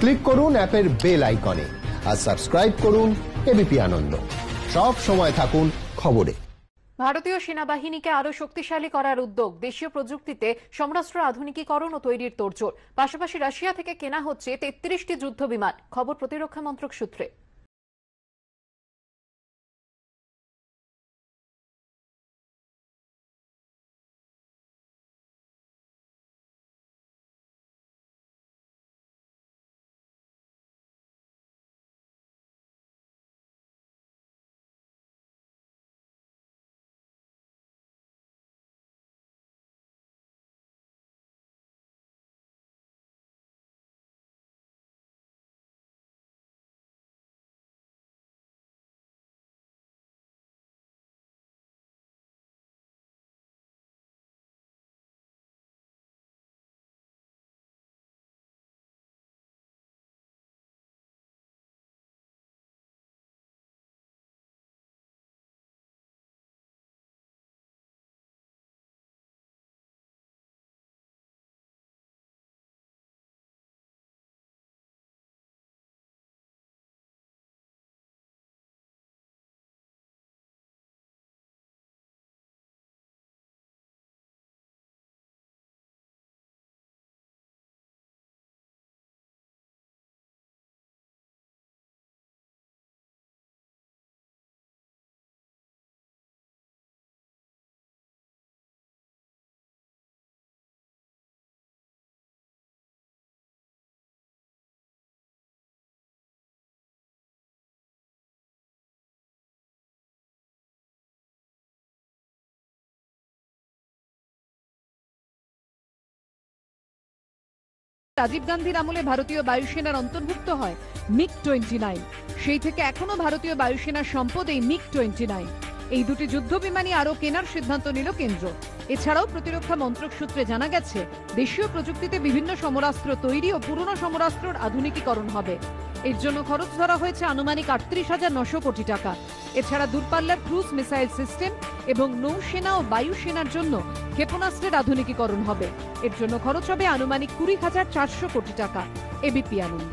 Click করুন অ্যাপের bell আইকনে আর সাবস্ক্রাইব করুন এবিপি আনন্দ। সব সময় থাকুন খবরে। ভারতীয় সেনাবাহিনীকে আরো শক্তিশালী করার উদ্যোগ, দেশীয় প্রযুক্তিতে সমরাস্ত্র আধুনিকীকরণ ও তৈরির তোড়জোড়। পাশাপাশি রাশিয়া থেকে কেনা হচ্ছে 33টি যুদ্ধ বিমান। খবর প্রতিরক্ষা মন্ত্রক সূত্রে। রাজীব গান্ধীর আমলে ভারতীয় বায়ুসেনার অন্তর্ভুক্ত হয় MiG-29। সেই থেকে এখনো ভারতীয় বায়ুসেনার সম্পদ এই MiG-29। এই দুটি যুদ্ধ বিমানই আরো কেনার সিদ্ধান্ত নিল কেন্দ্র। এছাড়াও প্রতিরক্ষা মন্ত্রক সূত্রে জানা গেছে, দেশীয় প্রযুক্তিতে বিভিন্ন সমরাস্ত্র তৈরি ও পুরনো সমরাস্ত্রের আধুনিকীকরণ হবে। এর জন্য খরচ ধরা হয়েছে আনুমানিক 38,900 কোটি টাকা। এছাড়া দূরপাল্লার ক্রুজ মিসাইল সিস্টেম এবং নৌসেনা ও বায়ুসেনার জন্য ক্ষেপণাস্ত্রের আধুনিকীকরণ হবে। এর জন্য খরচ হবে আনুমানিক 20,400 কোটি টাকা। এবিপি আনন্দ।